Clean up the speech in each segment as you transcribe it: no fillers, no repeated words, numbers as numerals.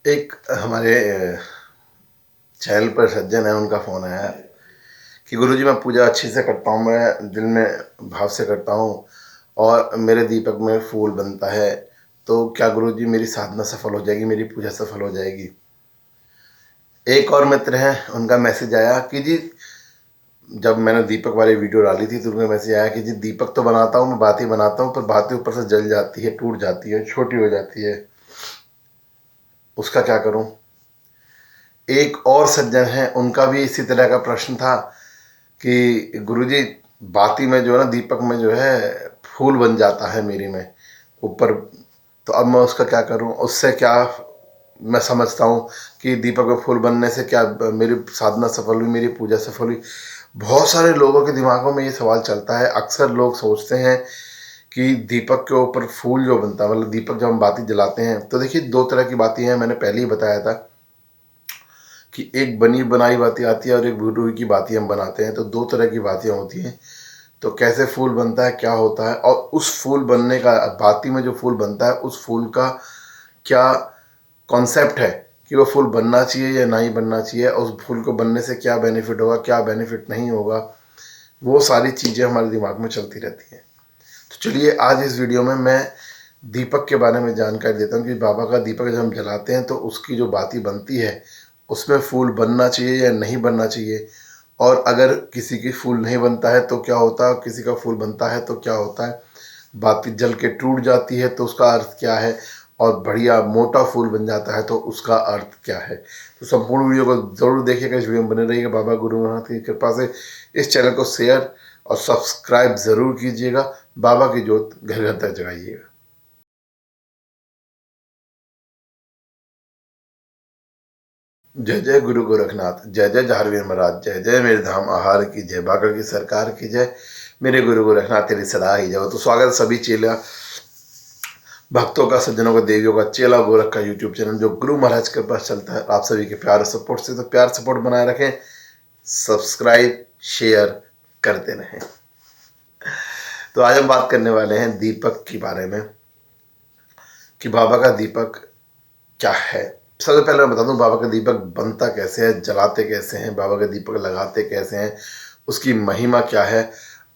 एक हमारे चैनल पर सज्जन है, उनका फ़ोन आया कि गुरुजी मैं पूजा अच्छे से करता हूँ, मैं दिल में भाव से करता हूँ और मेरे दीपक में फूल बनता है, तो क्या गुरुजी मेरी साधना सफल हो जाएगी, मेरी पूजा सफल हो जाएगी। एक और मित्र हैं, उनका मैसेज आया कि जी, जब मैंने दीपक वाली वीडियो डाली थी तो उनका मैसेज आया कि जी दीपक तो बनाता हूँ, मैं बाती बनाता हूँ, पर बाती ऊपर से जल जाती है, टूट जाती है, छोटी हो जाती है, उसका क्या करूँ। एक और सज्जन हैं, उनका भी इसी तरह का प्रश्न था कि गुरुजी बाती में जो है ना, दीपक में जो है फूल बन जाता है मेरी में ऊपर, तो अब मैं उसका क्या करूं, उससे क्या मैं समझता हूं कि दीपक में फूल बनने से क्या मेरी साधना सफल हुई, मेरी पूजा सफल हुई। बहुत सारे लोगों के दिमागों में ये सवाल चलता है। अक्सर लोग सोचते हैं कि दीपक के ऊपर फूल जो बनता है, मतलब दीपक जब हम बाती जलाते हैं, तो देखिए दो तरह की बाती हैं, मैंने पहले ही बताया था कि एक बनी बनाई बाती आती है और एक भूटी हुई की बाती हम बनाते हैं, तो दो तरह की बातियाँ होती हैं। तो कैसे फूल बनता है, क्या होता है, और उस फूल बनने का, बाती में जो फूल बनता है उस फूल का क्या कॉन्सेप्ट है कि वो फूल बनना चाहिए या नहीं बनना चाहिए, और उस फूल को बनने से क्या बेनिफिट होगा, क्या बेनिफिट नहीं होगा, वो सारी चीज़ें हमारे दिमाग में चलती रहती हैं। तो चलिए आज इस वीडियो में मैं दीपक के बारे में जानकारी देता हूँ कि बाबा का दीपक जब हम जलाते हैं तो उसकी जो बाती बनती है उसमें फूल बनना चाहिए या नहीं बनना चाहिए, और अगर किसी की फूल नहीं बनता है तो क्या होता है, किसी का फूल बनता है तो क्या होता है, बाती जल के टूट जाती है तो उसका अर्थ क्या है, और बढ़िया मोटा फूल बन जाता है तो उसका अर्थ क्या है। तो संपूर्ण वीडियो को ज़रूर देखिएगा, इस वीडियो में बने रहिएगा। बाबा गुरुनाथ की कृपा से इस चैनल को शेयर और सब्सक्राइब ज़रूर कीजिएगा। बाबा की जोत घर घर तक जगाइएगा। जय जय गुरु गोरखनाथ, जय जय झारवीर महाराज, जय जय मेरे धाम आहार की जय, बागड़ की सरकार की जय, मेरे गुरु गोरखनाथ तेरी सदा ही जय। तो स्वागत सभी चेला भक्तों का, सज्जनों का, देवियों का, चेला गोरख का यूट्यूब चैनल जो गुरु महाराज के पास चलता है, आप सभी के प्यार सपोर्ट से। तो प्यार सपोर्ट बनाए रखें, सब्सक्राइब शेयर करते रहें। तो आज हम बात करने वाले हैं दीपक के बारे में कि बाबा का दीपक क्या है। सबसे पहले मैं बता दूं बाबा का दीपक बनता कैसे है, जलाते कैसे हैं, बाबा का दीपक लगाते कैसे हैं, उसकी महिमा क्या है,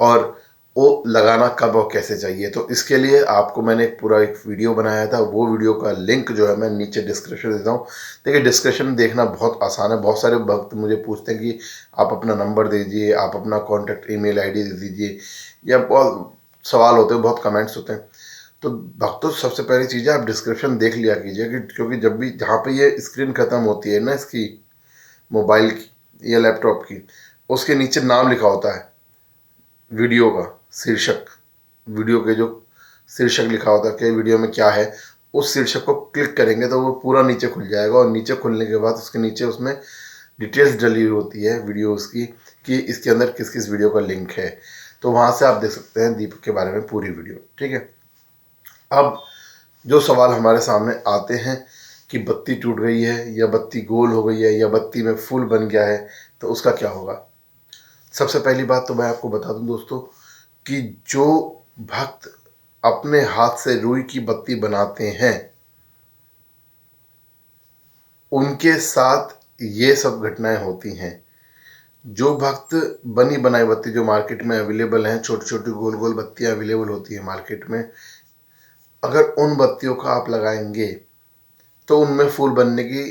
और वो लगाना कब और कैसे चाहिए। तो इसके लिए आपको मैंने एक वीडियो बनाया था, वो वीडियो का लिंक जो है मैं नीचे डिस्क्रिप्शन देता हूँ। देखिए डिस्क्रिप्शन देखना बहुत आसान है। बहुत सारे भक्त मुझे पूछते हैं कि आप अपना नंबर दे दीजिए, आप अपना कॉन्टैक्ट ईमेल आईडी दे दीजिए, या बहुत सवाल होते हैं, बहुत कमेंट्स होते हैं। तो भक्तों सबसे पहली चीज़ है, आप डिस्क्रिप्शन देख लिया कीजिए कि क्योंकि जब भी जहाँ पे ये स्क्रीन ख़त्म होती है ना इसकी, मोबाइल की या लैपटॉप की, उसके नीचे नाम लिखा होता है, वीडियो का शीर्षक, वीडियो के जो शीर्षक लिखा होता है कि वीडियो में क्या है, उस शीर्षक को क्लिक करेंगे तो वो पूरा नीचे खुल जाएगा, और नीचे खुलने के बाद उसके नीचे उसमें डिटेल्स डली हुई होती है वीडियो उसकी, कि इसके अंदर किस किस वीडियो का लिंक है। तो वहाँ से आप देख सकते हैं दीपक के बारे में पूरी वीडियो। ठीक है, अब जो सवाल हमारे सामने आते हैं कि बत्ती टूट गई है, या बत्ती गोल हो गई है, या बत्ती में फूल बन गया है, तो उसका क्या होगा। सबसे पहली बात तो मैं आपको बता दूं दोस्तों कि जो भक्त अपने हाथ से रुई की बत्ती बनाते हैं उनके साथ ये सब घटनाएं होती हैं। जो भक्त बनी बनाई बत्ती जो मार्केट में अवेलेबल हैं, छोटी छोटी गोल गोल बत्तियां अवेलेबल होती हैं मार्केट में, अगर उन बत्तियों का आप लगाएंगे तो उनमें फूल बनने की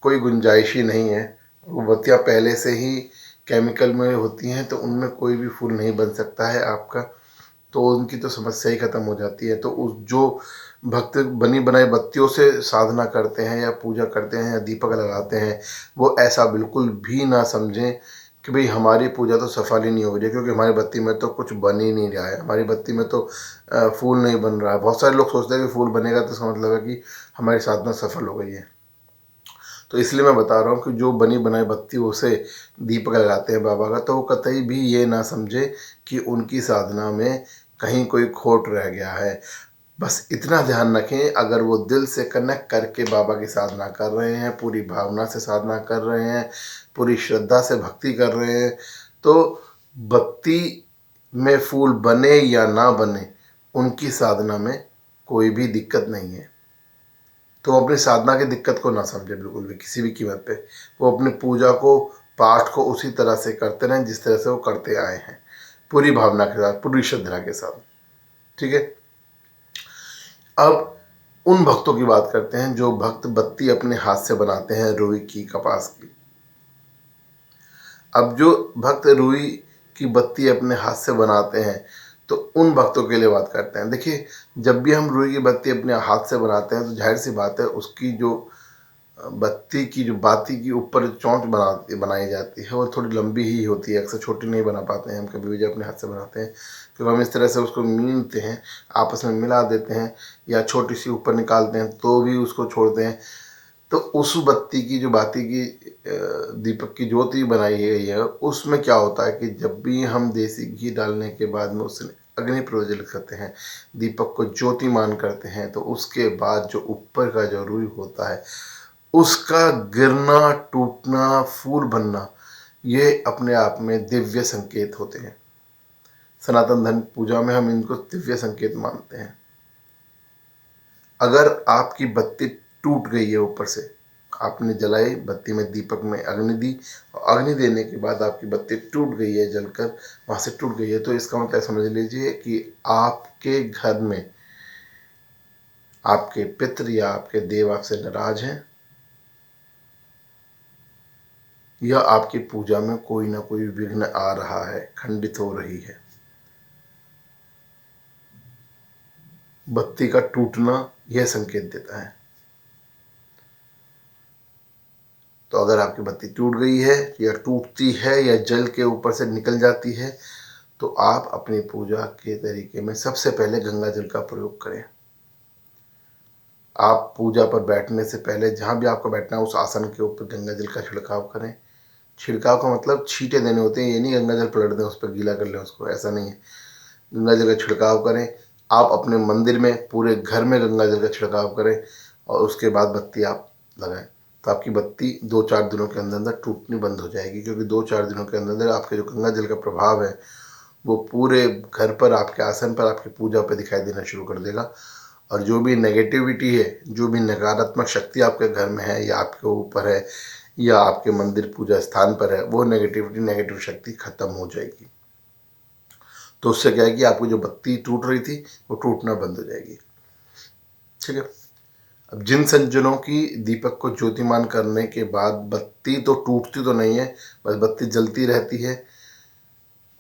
कोई गुंजाइश ही नहीं है। वो बत्तियाँ पहले से ही केमिकल में होती हैं, तो उनमें कोई भी फूल नहीं बन सकता है आपका, तो उनकी तो समस्या ही ख़त्म हो जाती है। तो उस जो भक्त बनी बनाई बत्तियों से साधना करते हैं या पूजा करते हैं या दीपक लगाते हैं, वो ऐसा बिल्कुल भी ना समझें कि भाई हमारी पूजा तो सफल ही नहीं हो रही है, क्योंकि हमारी बत्ती में तो कुछ बन ही नहीं रहा है, हमारी बत्ती में तो फूल नहीं बन रहा है। बहुत सारे लोग सोचते हैं कि फूल बनेगा तो इसका मतलब है कि हमारी साधना सफल हो गई है। तो इसलिए मैं बता रहा हूँ कि जो बनी बनाई बत्तियों से दीपक लगाते हैं बाबा का, तो वो कतई भी ये ना समझे कि उनकी साधना में कहीं कोई खोट रह गया है। बस इतना ध्यान रखें, अगर वो दिल से कनेक्ट करके बाबा की साधना कर रहे हैं, पूरी भावना से साधना कर रहे हैं, पूरी श्रद्धा से भक्ति कर रहे हैं, तो बत्ती में फूल बने या ना बने, उनकी साधना में कोई भी दिक्कत नहीं है। तो वो अपनी साधना की दिक्कत को ना समझे बिल्कुल भी, किसी भी कीमत पे। वो अपनी पूजा को, पाठ को उसी तरह से करते रहें जिस तरह से वो करते आए हैं, पूरी भावना के साथ, पूरी श्रद्धा के साथ। ठीक है। अब उन भक्तों की बात करते हैं जो भक्त बत्ती अपने हाथ से बनाते हैं, रुई की, कपास की। अब जो भक्त रुई की बत्ती अपने हाथ से बनाते हैं, तो उन भक्तों के लिए बात करते हैं। देखिए, जब भी हम रुई की बत्ती अपने हाथ से बनाते हैं तो जाहिर सी बात है, उसकी जो बत्ती की जो बाती की ऊपर चोंच बनाई जाती है वो थोड़ी लंबी ही होती है, अक्सर छोटी नहीं बना पाते हैं हम कभी भी जब अपने हाथ से बनाते हैं। तो हम इस तरह से उसको मीलते हैं, आपस में मिला देते हैं, या छोटी सी ऊपर निकालते हैं तो भी उसको छोड़ते हैं। तो उस बत्ती की जो बाती की दीपक की ज्योति बनाई गई है, उसमें क्या होता है कि जब भी हम देसी घी डालने के बाद में उसमें अग्नि प्रज्वलित करते हैं, दीपक को ज्योतिमान करते हैं, तो उसके बाद जो ऊपर का जो रुई होता है उसका गिरना, टूटना, फूल बनना, ये अपने आप में दिव्य संकेत होते हैं। सनातन धर्म पूजा में हम इनको दिव्य संकेत मानते हैं। अगर आपकी बत्ती टूट गई है, ऊपर से आपने जलाई, बत्ती में दीपक में अग्नि दी, और अग्नि देने के बाद आपकी बत्ती टूट गई है, जलकर वहाँ से टूट गई है, तो इसका मतलब समझ लीजिए कि आपके घर में आपके पितृ या आपके देव आपसे नाराज हैं, या आपकी पूजा में कोई ना कोई विघ्न आ रहा है, खंडित हो रही है। बत्ती का टूटना यह संकेत देता है। तो अगर आपकी बत्ती टूट गई है, या टूटती है, या जल के ऊपर से निकल जाती है, तो आप अपनी पूजा के तरीके में सबसे पहले गंगा जल का प्रयोग करें। आप पूजा पर बैठने से पहले जहाँ भी आपको बैठना है उस आसन के ऊपर गंगा जल का छिड़काव करें। छिड़काव का मतलब छींटे देने होते हैं, ये नहीं गंगा जल पलट दें, उस पर गीला कर लें उसको, ऐसा नहीं है। गंगा जल का छिड़काव करें। आप अपने मंदिर में, पूरे घर में गंगा जल का छिड़काव करें, और उसके बाद बत्ती आप लगाएं। तो आपकी बत्ती 2-4 दिनों के अंदर अंदर टूटनी बंद हो जाएगी, क्योंकि 2-4 दिनों के अंदर अंदर आपके जो गंगा जल का प्रभाव है वो पूरे घर पर, आपके आसन पर, आपकी पूजा पर दिखाई देना शुरू कर देगा। और जो भी नेगेटिविटी है, जो भी नकारात्मक शक्ति आपके घर में है, या आपके ऊपर है, या आपके मंदिर पूजा स्थान पर है, वो नेगेटिविटी, नेगेटिव शक्ति खत्म हो जाएगी। तो उससे क्या है कि आपकी जो बत्ती टूट रही थी वो टूटना बंद हो जाएगी। ठीक है। अब जिन संजनों की दीपक को ज्योतिमान करने के बाद बत्ती तो टूटती तो नहीं है, बस बत्ती जलती रहती है,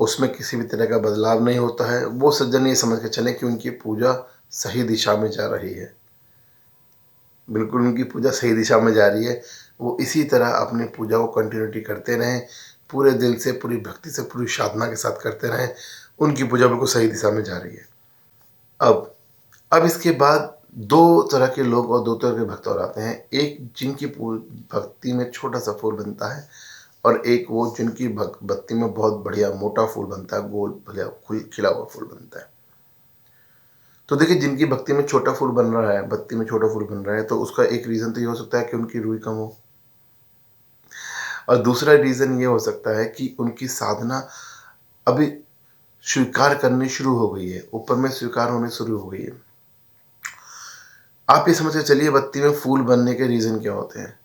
उसमें किसी भी तरह का बदलाव नहीं होता है, वो सज्जन ये समझ के चले कि उनकी पूजा सही दिशा में जा रही है। बिल्कुल उनकी पूजा सही दिशा में जा रही है। वो इसी तरह अपनी पूजा को कंटिन्यूटी करते रहें, पूरे दिल से, पूरी भक्ति से, पूरी साधना के साथ करते रहें। उनकी पूजा बिल्कुल सही दिशा में जा रही है। अब इसके बाद दो तरह के लोग और दो तरह के भक्त और आते हैं। एक जिनकी भक्ति में छोटा सा फूल बनता है, और एक वो जिनकी भक्ति में बहुत बढ़िया मोटा फूल बनता है, गोल भले खिला हुआ फूल बनता है। तो देखिए, जिनकी भक्ति में छोटा फूल बन रहा है, बत्ती में छोटा फूल बन रहा है, तो उसका एक रीज़न तो ये हो सकता है कि उनकी रूही कम हो, और दूसरा रीज़न ये हो सकता है कि उनकी साधना अभी स्वीकार करनी शुरू हो गई है, ऊपर में स्वीकार होने शुरू हो गई है। आप ये समझ के चलिए, बत्ती में फूल बनने के रीज़न क्या होते हैं।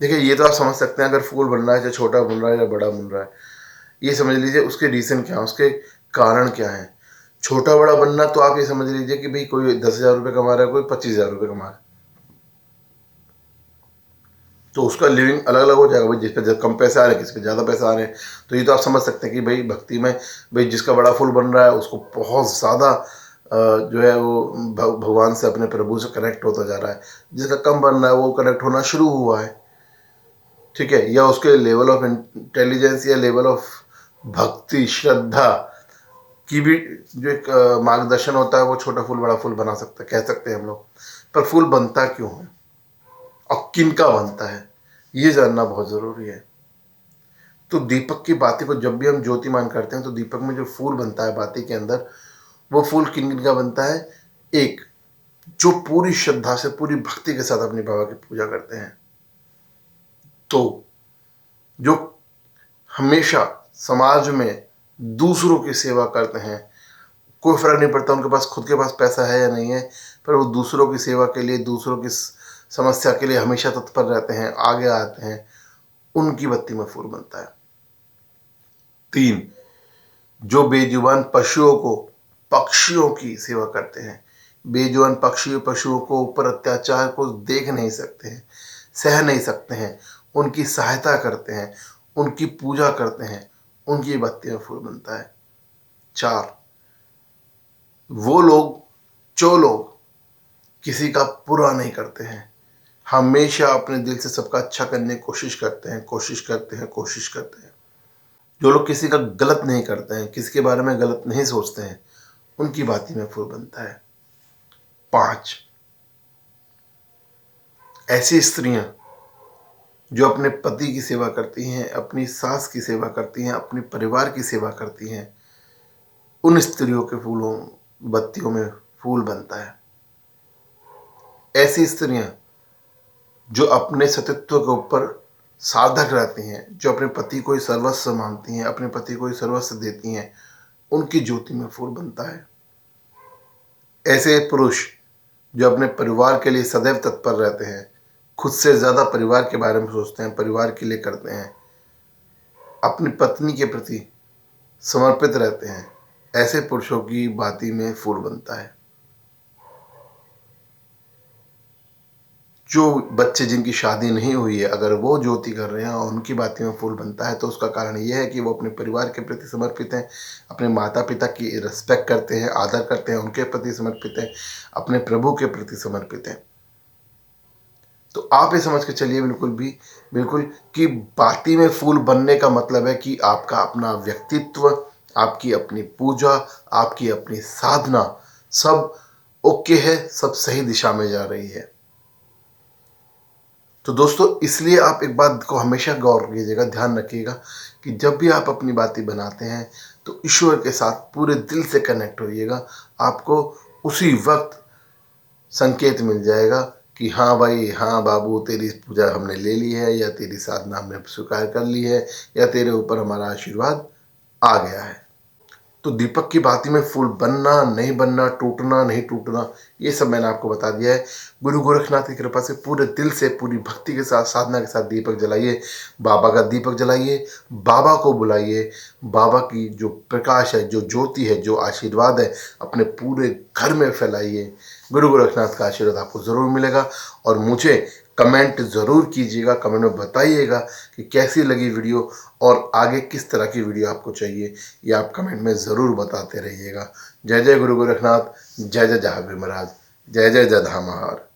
देखिए, ये तो आप समझ सकते हैं, अगर फूल बन रहा है, चाहे छोटा बन रहा है या बड़ा बन रहा है, ये समझ लीजिए उसके रीज़न क्या है, उसके कारण क्या है। छोटा बड़ा बनना तो आप ये समझ लीजिए कि भाई कोई 10,000 रुपये कमा रहा है, कोई 25,000 रुपये कमा रहा है, तो उसका लिविंग अलग अलग हो जाएगा। भाई जिस पे कम पैसे आ रहे हैं, किस पे ज़्यादा पैसे आ रहे हैं। तो ये तो आप समझ सकते हैं कि भाई भक्ति में, भाई जिसका बड़ा फूल बन रहा है उसको बहुत ज़्यादा जो है वो भगवान से, अपने प्रभु से कनेक्ट होता जा रहा है। जिसका कम बन रहा है वो कनेक्ट होना शुरू हुआ है। ठीक है। या उसके लेवल ऑफ इंटेलिजेंस या लेवल ऑफ भक्ति, श्रद्धा की भी जो एक मार्गदर्शन होता है, वो छोटा फूल बड़ा फूल बना सकता है, कह सकते हैं हम लोग। पर फूल बनता क्यों है और किन का बनता है, ये जानना बहुत ज़रूरी है। तो दीपक की बाती को जब भी हम ज्योतिमान करते हैं, तो दीपक में जो फूल बनता है बाती के अंदर, वो फूल किन किन का बनता है। एक, जो पूरी श्रद्धा से, पूरी भक्ति के साथ अपने बाबा की पूजा करते हैं, तो जो हमेशा समाज में दूसरों की सेवा करते हैं, कोई फर्क नहीं पड़ता उनके पास खुद के पास पैसा है या नहीं है, पर वो दूसरों की सेवा के लिए, दूसरों की समस्या के लिए हमेशा तत्पर रहते हैं, आगे आते हैं, उनकी बत्ती में फूल बनता है। 3, जो बेजुबान पशुओं को, पक्षियों की सेवा करते हैं, बेजुबान पशुओं को ऊपर अत्याचार को देख नहीं सकते हैं, सह नहीं सकते हैं, उनकी सहायता करते हैं, उनकी पूजा करते हैं, उनकी बत्ती में फूल बनता है। 4, वो लोग जो लोग किसी का बुरा नहीं करते हैं, हमेशा अपने दिल से सबका अच्छा करने की कोशिश करते हैं, जो लोग किसी का गलत नहीं करते हैं, किसी के बारे में गलत नहीं सोचते हैं, उनकी बाती में फूल बनता है। 5, ऐसी स्त्रियां जो अपने पति की सेवा करती हैं, अपनी सास की सेवा करती हैं, अपने परिवार की सेवा करती हैं, उन स्त्रियों के बत्तियों में फूल बनता है। ऐसी स्त्रियां जो अपने सतीत्व के ऊपर साधक रहती हैं, जो अपने पति को ही सर्वस्व मानती हैं, अपने पति को ही सर्वस्व देती हैं, उनकी ज्योति में फूल बनता है। ऐसे पुरुष जो अपने परिवार के लिए सदैव तत्पर रहते हैं, खुद से ज़्यादा परिवार के बारे में सोचते हैं, परिवार के लिए करते हैं, अपनी पत्नी के प्रति समर्पित रहते हैं, ऐसे पुरुषों की बाती में फूल बनता है। जो बच्चे जिनकी शादी नहीं हुई है, अगर वो ज्योति कर रहे हैं और उनकी बाती में फूल बनता है, तो उसका कारण ये है कि वो अपने परिवार के प्रति समर्पित हैं, अपने माता पिता की रिस्पेक्ट करते हैं, आदर करते हैं, उनके प्रति समर्पित हैं, अपने प्रभु के प्रति समर्पित हैं। तो आप ये समझ के चलिए बिल्कुल कि बाती में फूल बनने का मतलब है कि आपका अपना व्यक्तित्व, आपकी अपनी पूजा, आपकी अपनी साधना सब ओके है, सब सही दिशा में जा रही है। तो दोस्तों, इसलिए आप एक बात को हमेशा गौर कीजिएगा, ध्यान रखिएगा कि जब भी आप अपनी बातें बनाते हैं तो ईश्वर के साथ पूरे दिल से कनेक्ट होइएगा। आपको उसी वक्त संकेत मिल जाएगा कि हाँ भाई, हाँ बाबू, तेरी पूजा हमने ले ली है, या तेरी साधना हमने स्वीकार कर ली है, या तेरे ऊपर हमारा आशीर्वाद आ गया है। तो दीपक की बाती में फूल बनना, नहीं बनना, टूटना, नहीं टूटना, ये सब मैंने आपको बता दिया है। गुरु गोरखनाथ की कृपा से पूरे दिल से, पूरी भक्ति के साथ, साधना के साथ दीपक जलाइए, बाबा का दीपक जलाइए, बाबा को बुलाइए, बाबा की जो प्रकाश है, जो ज्योति है, जो आशीर्वाद है, अपने पूरे घर में फैलाइए। गुरु गोरखनाथ का आशीर्वाद आपको ज़रूर मिलेगा। और मुझे कमेंट ज़रूर कीजिएगा, कमेंट में बताइएगा कि कैसी लगी वीडियो और आगे किस तरह की वीडियो आपको चाहिए, ये आप कमेंट में ज़रूर बताते रहिएगा। जय जय गुरु गोरखनाथ, जय जय जहांगीर महाराज, जय जय जय धामाहार।